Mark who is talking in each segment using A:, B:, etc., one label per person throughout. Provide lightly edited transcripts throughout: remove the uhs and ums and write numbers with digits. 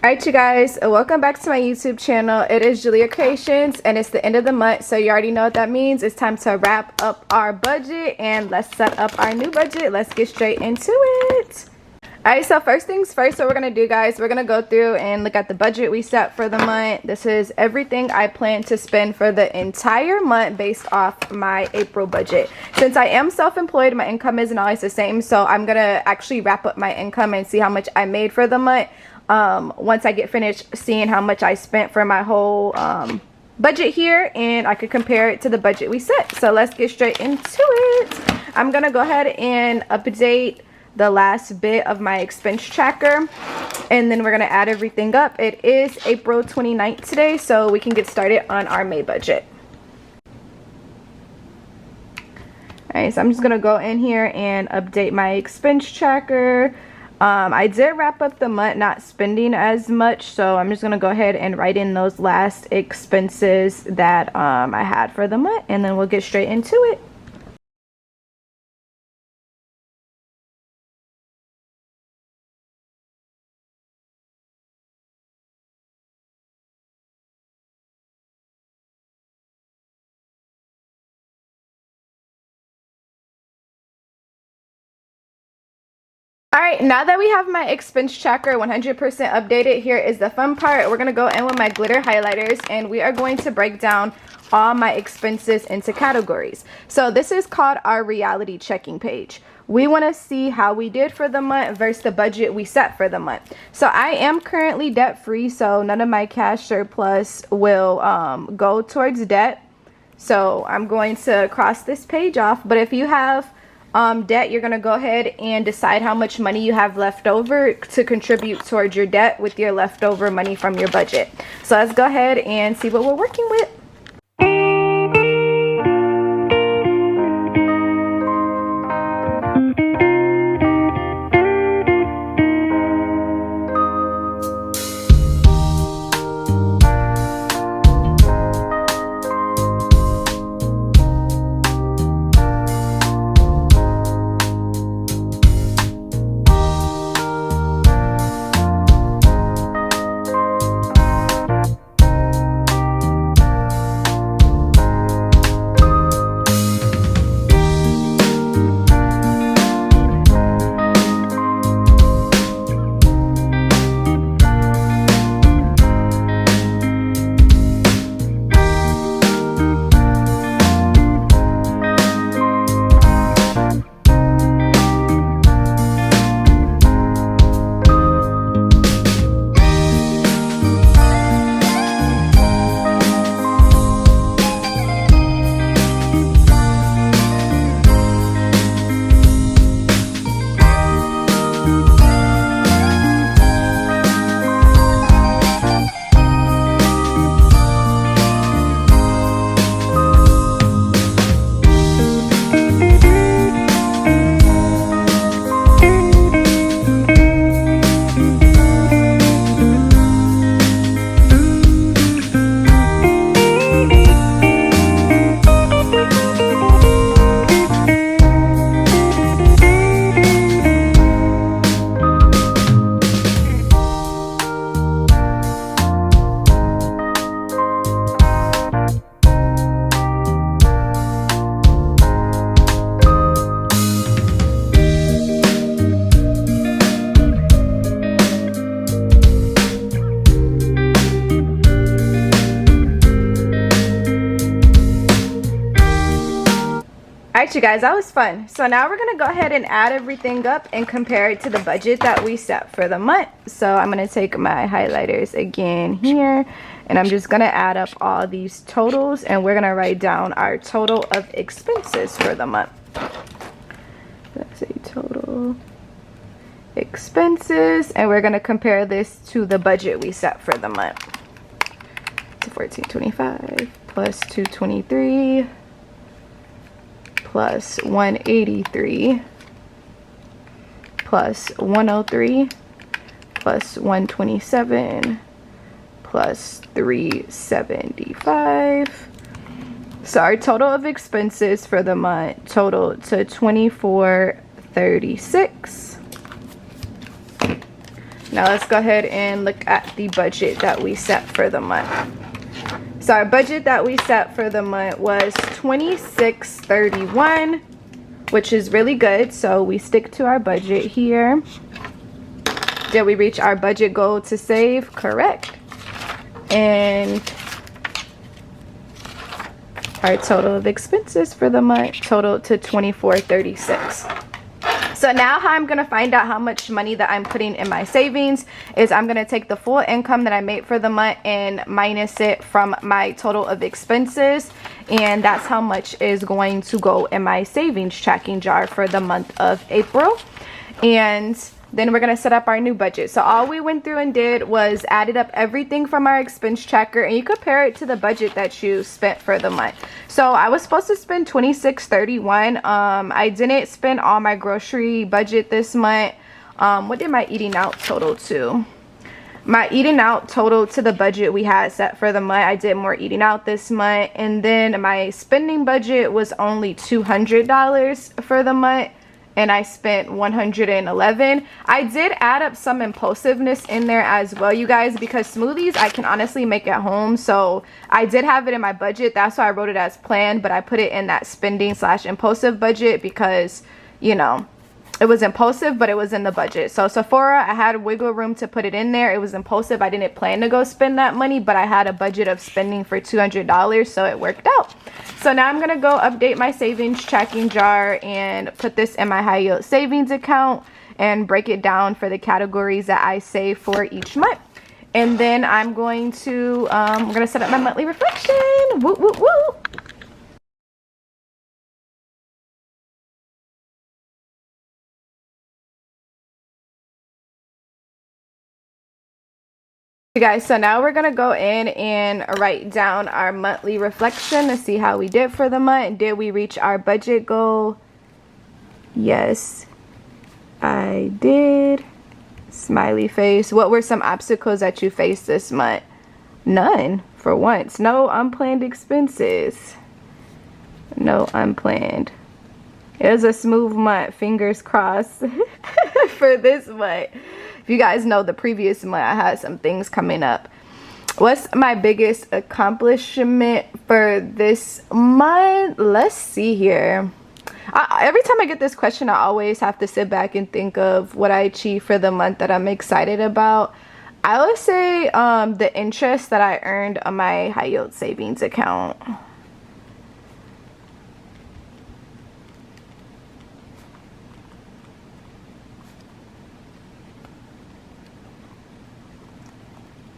A: Alright you guys, welcome back to my YouTube channel. It is Julia Creations and it's the end of the month, so you already know what that means. It's time to wrap up our budget and let's set up our new budget. Let's get straight into it. Alright, so first things first, what we're going to do, guys, we're going to go through and look at the budget we set for the month. This is everything I plan to spend for the entire month based off my April budget. Since I am self-employed, my income isn't always the same, so I'm going to actually wrap up my income and see how much I made for the month. Once I get finished seeing how much I spent for my whole budget here, and I could compare it to the budget we set. So let's get straight into it. I'm gonna go ahead and update the last bit of my expense tracker, and then we're gonna add everything up. It is April 29th today, so we can get started on our May budget. Alright, so I'm just gonna go in here and update my expense tracker. I did wrap up the month not spending as much, so I'm just going to go ahead and write in those last expenses that I had for the month, and then we'll get straight into it. Alright, now that we have my expense tracker 100% updated, here is the fun part. We're going to go in with my glitter highlighters and we are going to break down all my expenses into categories. So this is called our reality checking page. We want to see how we did for the month versus the budget we set for the month. So I am currently debt free, so none of my cash surplus will go towards debt. So I'm going to cross this page off, but if you have debt, you're going to go ahead and decide how much money you have left over to contribute towards your debt with your leftover money from your budget. So let's go ahead and see what we're working with. Alright you guys, that was fun. So now we're going to go ahead and add everything up and compare it to the budget that we set for the month. So I'm going to take my highlighters again here, and I'm just going to add up all these totals, and we're going to write down our total of expenses for the month. Let's say total expenses, and we're going to compare this to the budget we set for the month. So $14.25 plus $223 plus $183 plus $103 plus $127 plus $375. So our total of expenses for the month totaled to $24.36. Now let's go ahead and look at the budget that we set for the month. So our budget that we set for the month was $26.31, which is really good. So we stick to our budget here. Did we reach our budget goal to save? Correct. And our total of expenses for the month totaled to $24.36. So now how I'm going to find out how much money that I'm putting in my savings is I'm going to take the full income that I made for the month and minus it from my total of expenses. And that's how much is going to go in my savings tracking jar for the month of April. And then we're going to set up our new budget. So all we went through and did was added up everything from our expense tracker, and you compare it to the budget that you spent for the month. So I was supposed to spend $26.31. I didn't spend all my grocery budget this month. What did my eating out total to? My eating out total to the budget we had set for the month. I did more eating out this month, and then my spending budget was only $200 for the month. And I spent $111. I did add up some impulsiveness in there as well, you guys, because smoothies I can honestly make at home. So I did have it in my budget. That's why I wrote it as planned, but I put it in that spending / impulsive budget because, you know, it was impulsive, but it was in the budget. So Sephora, I had wiggle room to put it in there. It was impulsive. I didn't plan to go spend that money, but I had a budget of spending for $200, so it worked out. So now I'm going to go update my savings tracking jar and put this in my high yield savings account and break it down for the categories that I save for each month. And then I'm going to, we're going to set up my monthly reflection. Woo, woo, woo. You guys, so now we're gonna go in and write down our monthly reflection to see how we did for the month. Did we reach our budget goal? Yes, I did. Smiley face. What were some obstacles that you faced this month? None, for once. No unplanned expenses. No unplanned. It was a smooth month, fingers crossed for this month. If you guys know, the previous month I had some things coming up. What's my biggest accomplishment for this month? Let's see here. Every time I get this question, I always have to sit back and think of what I achieved for the month that I'm excited about. I would say the interest that I earned on my high yield savings account.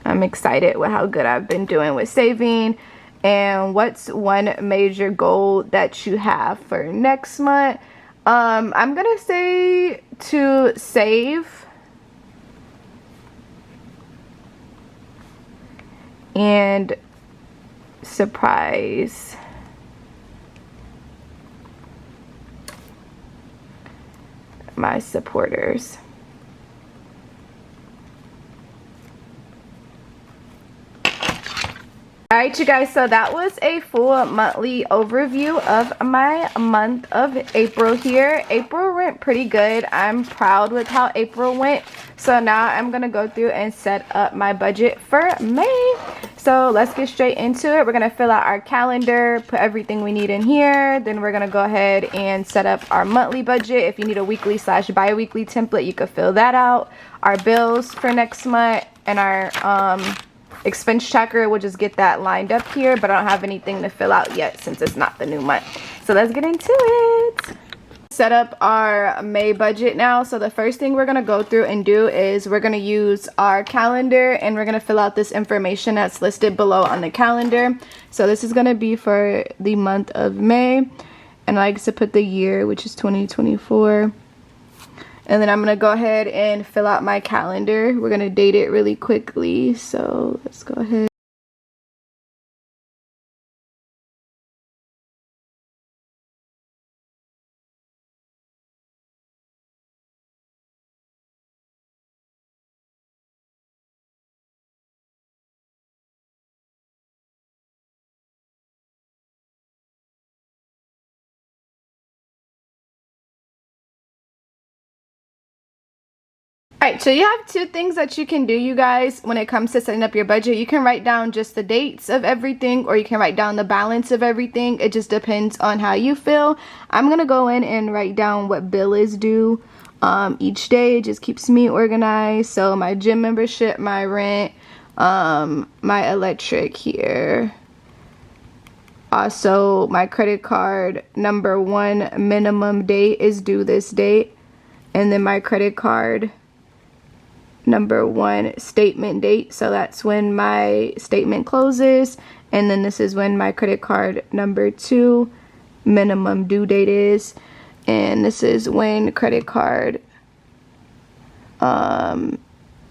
A: I'm excited with how good I've been doing with saving. And what's one major goal that you have for next month? I'm gonna say to save and surprise my supporters. Alright, you guys, so that was a full monthly overview of my month of April here. April went pretty good. I'm proud with how April went. So now I'm going to go through and set up my budget for May. So let's get straight into it. We're going to fill out our calendar, put everything we need in here. Then we're going to go ahead and set up our monthly budget. If you need a weekly / bi-weekly template, you could fill that out. Our bills for next month and our expense tracker, we'll just get that lined up here, but I don't have anything to fill out yet since it's not the new month. So let's get into it. Set up our May budget now. So the first thing we're going to go through and do is we're going to use our calendar and we're going to fill out this information that's listed below on the calendar. So this is going to be for the month of May, and I like to put the year, which is 2024. And then I'm going to go ahead and fill out my calendar. We're going to date it really quickly. So let's go ahead. Alright, so you have two things that you can do, you guys, when it comes to setting up your budget. You can write down just the dates of everything, or you can write down the balance of everything. It just depends on how you feel. I'm going to go in and write down what bill is due each day. It just keeps me organized. So my gym membership, my rent, my electric here. Also, my credit card number 1 minimum date is due this date. And then my credit card number 1 statement date, so that's when my statement closes. And then this is when my credit card number 2 minimum due date is. And this is when credit card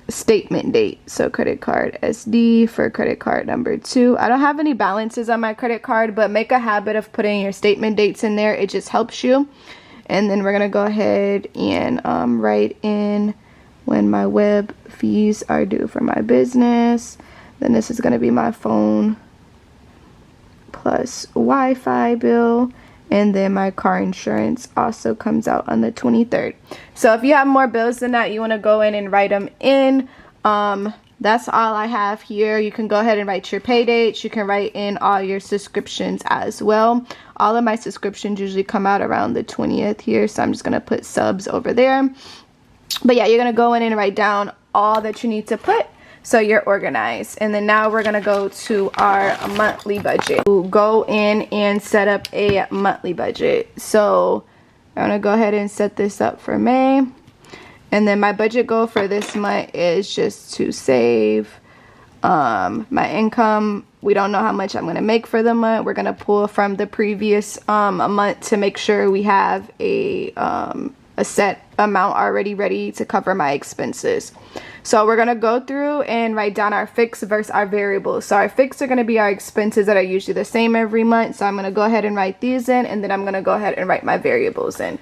A: statement date, so credit card SD for credit card number 2. I don't have any balances on my credit card, but make a habit of putting your statement dates in there. It just helps you. And then we're gonna go ahead and write in when my web fees are due for my business. Then this is gonna be my phone plus Wi-Fi bill. And then my car insurance also comes out on the 23rd. So if you have more bills than that, you want to go in and write them in. That's all I have here. You can go ahead and write your pay dates. You can write in all your subscriptions as well. All of my subscriptions usually come out around the 20th here, so I'm just going to put subs over there. But yeah, you're going to go in and write down all that you need to put, so you're organized. And then now we're gonna go to our monthly budget. We'll go in and set up a monthly budget. So I'm gonna go ahead and set this up for May. And then my budget goal for this month is just to save my income. We don't know how much I'm gonna make for the month. We're gonna pull from the previous month to make sure we have a set amount already ready to cover my expenses. So we're gonna go through and write down our fixed versus our variables. So our fixed are gonna be our expenses that are usually the same every month. So I'm gonna go ahead and write these in, and then I'm gonna go ahead and write my variables in.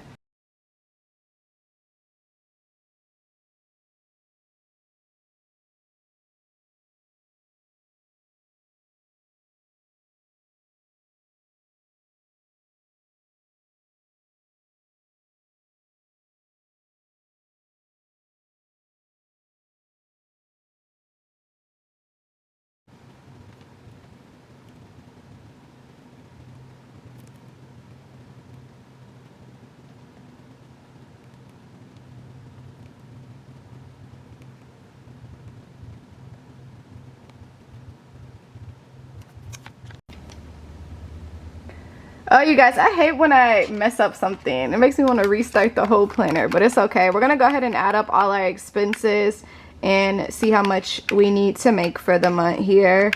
A: Oh, you guys, I hate when I mess up something. It makes me want to restart the whole planner, but it's okay. We're going to go ahead and add up all our expenses and see how much we need to make for the month here.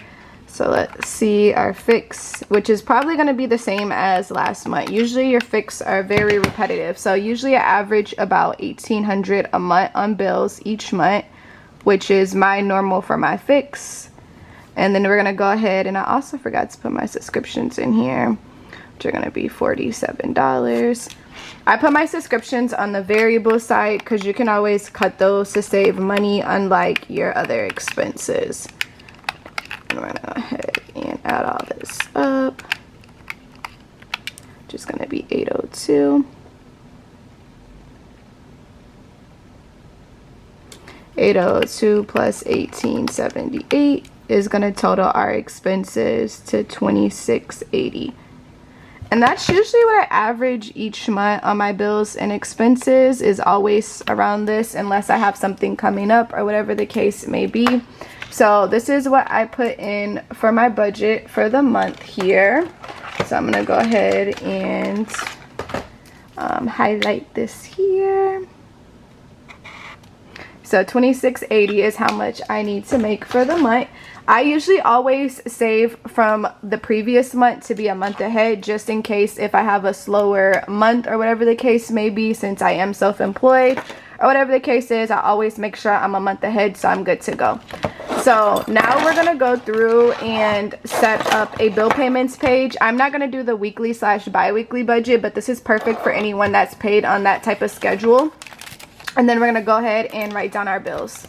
A: So let's see our fix, which is probably going to be the same as last month. Usually your fix are very repetitive. So usually I average about $1,800 a month on bills each month, which is my normal for my fix. And then we're going to go ahead, and I also forgot to put my subscriptions in here, which are going to be $47. I put my subscriptions on the variable side because you can always cut those to save money, unlike your other expenses. And we're going to go ahead and add all this up. Just going to be 802. 802 plus 1878 is going to total our expenses to $2680. And that's usually what I average each month on my bills and expenses, is always around this, unless I have something coming up or whatever the case may be. So this is what I put in for my budget for the month here. So I'm going to go ahead and highlight this here. So $2680 is how much I need to make for the month. I usually always save from the previous month to be a month ahead, just in case if I have a slower month or whatever the case may be, since I am self-employed or whatever the case is. I always make sure I'm a month ahead, so I'm good to go. So now we're going to go through and set up a bill payments page. I'm not going to do the weekly / bi-weekly budget, but this is perfect for anyone that's paid on that type of schedule. And then we're going to go ahead and write down our bills.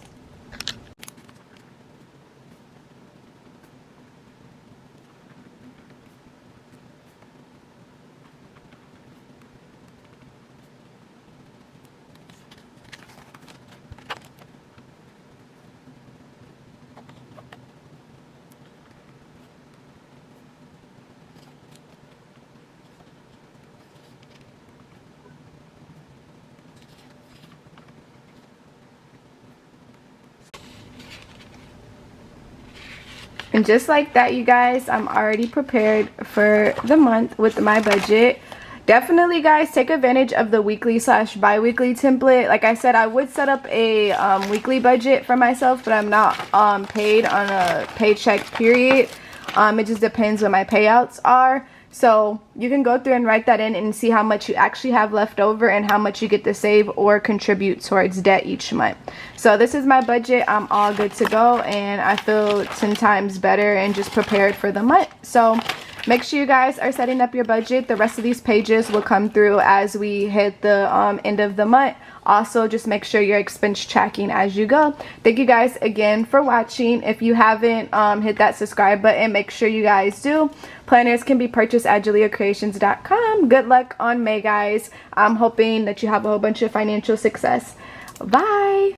A: And just like that, you guys, I'm already prepared for the month with my budget. Definitely, guys, take advantage of the weekly / bi-weekly template. Like I said, I would set up a weekly budget for myself, but I'm not paid on a paycheck period. It just depends what my payouts are. So you can go through and write that in and see how much you actually have left over and how much you get to save or contribute towards debt each month. So this is my budget. I'm all good to go, and I feel 10 times better and just prepared for the month. So make sure you guys are setting up your budget. The rest of these pages will come through as we hit the end of the month. Also, just make sure you're expense tracking as you go. Thank you guys again for watching. If you haven't hit that subscribe button, make sure you guys do. Planners can be purchased at girlycreations.com. Good luck on May, guys. I'm hoping that you have a whole bunch of financial success. Bye.